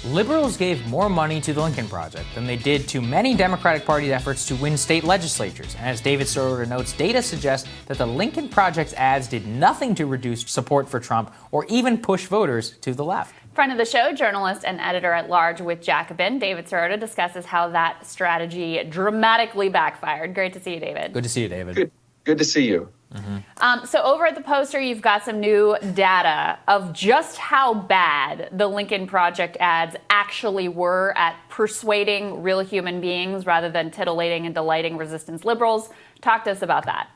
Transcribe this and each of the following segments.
Liberals gave more money to the Lincoln Project than they did to many Democratic Party efforts to win state legislatures. And as David Sirota notes, data suggests that the Lincoln Project's ads did nothing to reduce support for Trump or even push voters to the left. Friend of the show, journalist and editor-at-large with Jacobin, David Sirota, discusses how that strategy dramatically backfired. Great to see you, David. Good to see you, David. Good to see you. So over at the poster, you've got some new data of just how bad the Lincoln Project ads actually were at persuading real human beings rather than titillating and delighting resistance liberals. Talk to us about that.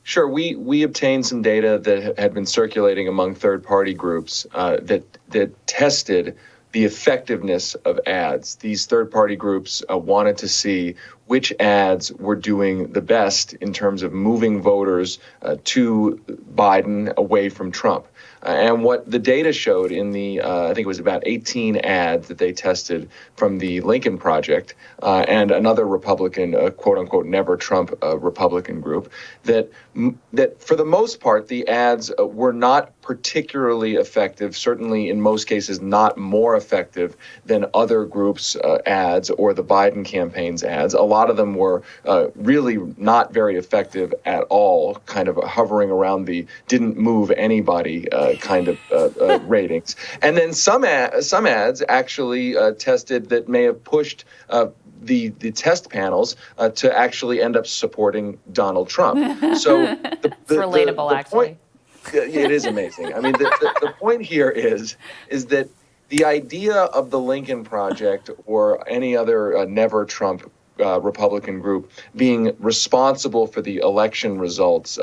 Sure. We obtained some data that had been circulating among third-party groups that tested the effectiveness of ads. These third-party groups wanted to see which ads were doing the best in terms of moving voters to Biden away from Trump. And what the data showed in the, I think it was about 18 ads that they tested from the Lincoln Project and another Republican, quote-unquote, never Trump Republican group, that for the most part, the ads were not particularly effective, certainly in most cases not more effective than other groups' ads or the Biden campaign's ads. A lot of them were really not very effective at all, kind of hovering around the didn't move anybody kind of ratings. And then some ads actually tested that may have pushed the test panels to actually end up supporting Donald Trump. So it's relatable, actually. It is amazing. I mean, the point here is that the idea of the Lincoln Project or any other never Trump Republican group being responsible for the election results,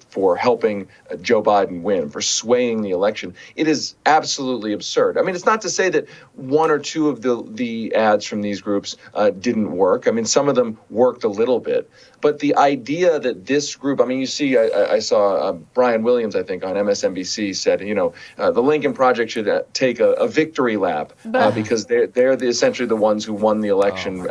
for helping Joe Biden win, for swaying the election, it is absolutely absurd. I mean, it's not to say that one or two of the ads from these groups didn't work. I mean, some of them worked a little bit. But the idea that this group, I mean, you see, I saw Brian Williams, I think, on MSNBC said, the Lincoln Project should take a victory lap because they're essentially the ones who won the election.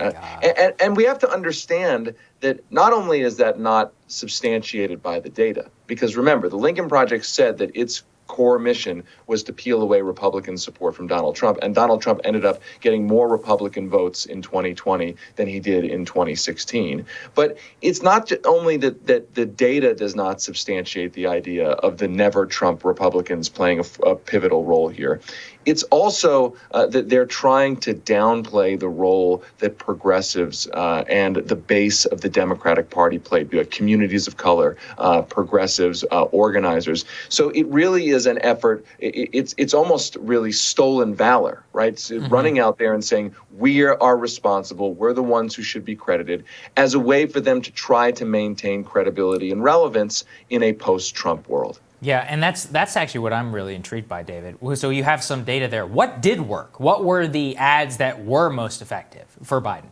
And we have to understand that not only is that not substantiated by the data, because remember, the Lincoln Project said that its core mission was to peel away Republican support from Donald Trump. And Donald Trump ended up getting more Republican votes in 2020 than he did in 2016. But it's not only that the data does not substantiate the idea of the never Trump Republicans playing a pivotal role here. It's also that they're trying to downplay the role that progressives and the base of the Democratic Party played, communities of color, progressives, organizers. So it really is an effort. It's almost really stolen valor, right? So running out there and saying, we are responsible. We're the ones who should be credited as a way for them to try to maintain credibility and relevance in a post-Trump world. Yeah, and that's actually what I'm really intrigued by, David. So you have some data there. What did work? What were the ads that were most effective for Biden?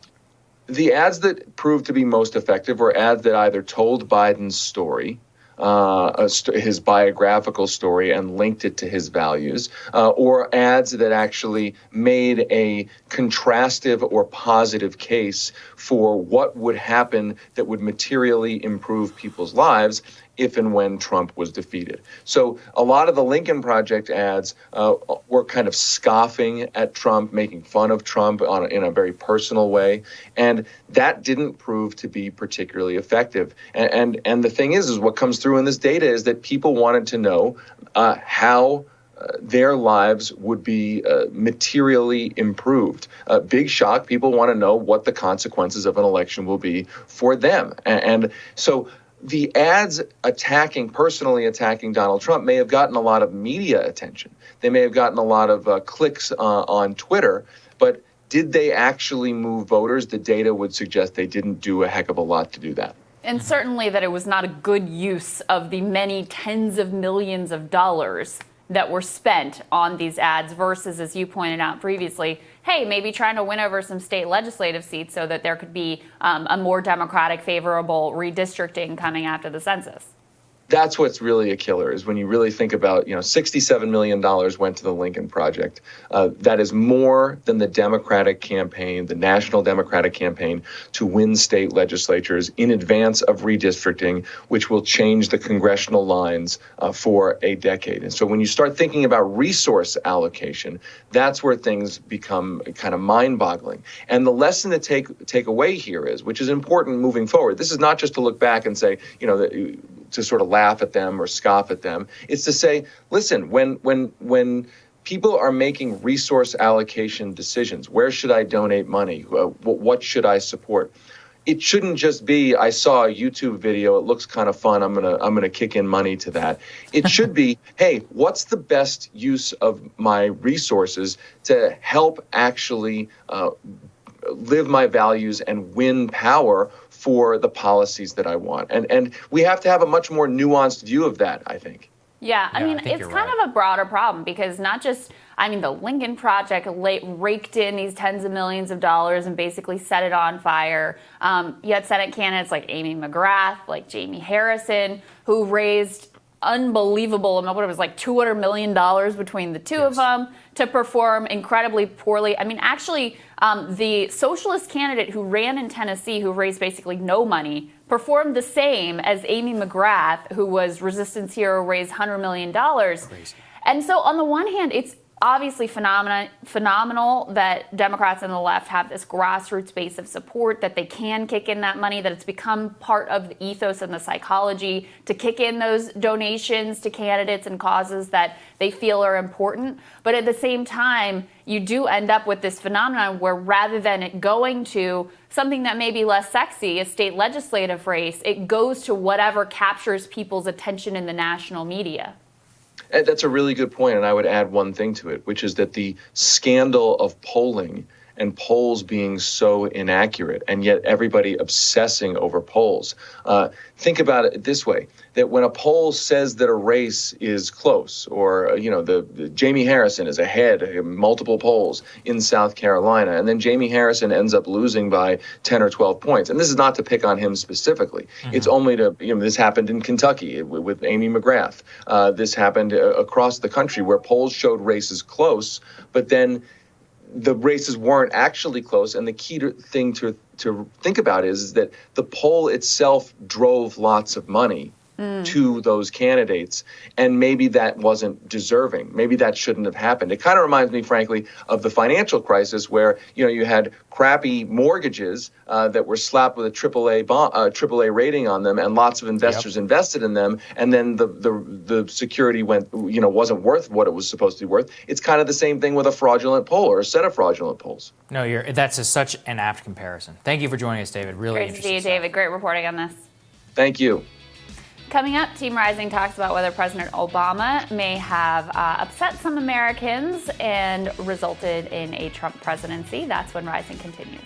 The ads that proved to be most effective were ads that either told Biden's story, his biographical story, and linked it to his values, or ads that actually made a contrastive or positive case for what would happen that would materially improve people's lives if and when Trump was defeated. So a lot of the Lincoln Project ads were kind of scoffing at Trump, making fun of Trump in a very personal way. And that didn't prove to be particularly effective. And the thing is what comes through in this data is that people wanted to know how their lives would be materially improved. Big shock. People want to know what the consequences of an election will be for them. And so the ads personally attacking Donald Trump may have gotten a lot of media attention. They may have gotten a lot of clicks on Twitter, but did they actually move voters? The data would suggest they didn't do a heck of a lot to do that. And certainly that it was not a good use of the many tens of millions of dollars that were spent on these ads versus, as you pointed out previously, hey, maybe trying to win over some state legislative seats so that there could be a more Democratic favorable redistricting coming after the census. That's what's really a killer, is when you really think about, $67 million went to the Lincoln Project. That is more than the Democratic campaign, the national Democratic campaign, to win state legislatures in advance of redistricting, which will change the congressional lines for a decade. And so when you start thinking about resource allocation, that's where things become kind of mind-boggling. And the lesson to take away here is, which is important moving forward, this is not just to look back and say, to sort of laugh at them or scoff at them. It's to say, listen, when people are making resource allocation decisions, where should I donate money? What should I support? It shouldn't just be, I saw a YouTube video, it looks kind of fun, I'm gonna kick in money to that. It should be, hey, what's the best use of my resources to help actually live my values and win power for the policies that I want. And we have to have a much more nuanced view of that, I think. Yeah, I mean, it's kind of a broader problem because not just, the Lincoln Project raked in these tens of millions of dollars and basically set it on fire. You had Senate candidates like Amy McGrath, like Jamie Harrison, who raised unbelievable amount, what it was like $200 million between the two of them to perform incredibly poorly. I mean, actually, the socialist candidate who ran in Tennessee, who raised basically no money, performed the same as Amy McGrath, who was Resistance Hero, raised $100 million. Crazy. And so on the one hand, it's obviously phenomenal that Democrats and the left have this grassroots base of support, that they can kick in that money, that it's become part of the ethos and the psychology to kick in those donations to candidates and causes that they feel are important. But at the same time, you do end up with this phenomenon where rather than it going to something that may be less sexy, a state legislative race, it goes to whatever captures people's attention in the national media. That's a really good point, and I would add one thing to it, which is that the scandal of polling and polls being so inaccurate, and yet everybody obsessing over polls. Think about it this way, that when a poll says that a race is close, or, the Jamie Harrison is ahead in multiple polls in South Carolina, and then Jamie Harrison ends up losing by 10 or 12 points. And this is not to pick on him specifically. Mm-hmm. It's only to, this happened in Kentucky with Amy McGrath. This happened across the country where polls showed races close, but then the races weren't actually close. And the key thing to think about is that the poll itself drove lots of money to those candidates, and maybe that wasn't deserving. Maybe that shouldn't have happened. It kind of reminds me, frankly, of the financial crisis where, you had crappy mortgages that were slapped with a AAA rating on them, and lots of investors invested in them, and then the security wasn't worth what it was supposed to be worth. It's kind of the same thing with a fraudulent poll or a set of fraudulent polls. No, that's such an apt comparison. Thank you for joining us, David. Really great to see you, David. Great reporting on this. Thank you. Coming up, Team Rising talks about whether President Obama may have upset some Americans and resulted in a Trump presidency. That's when Rising continues.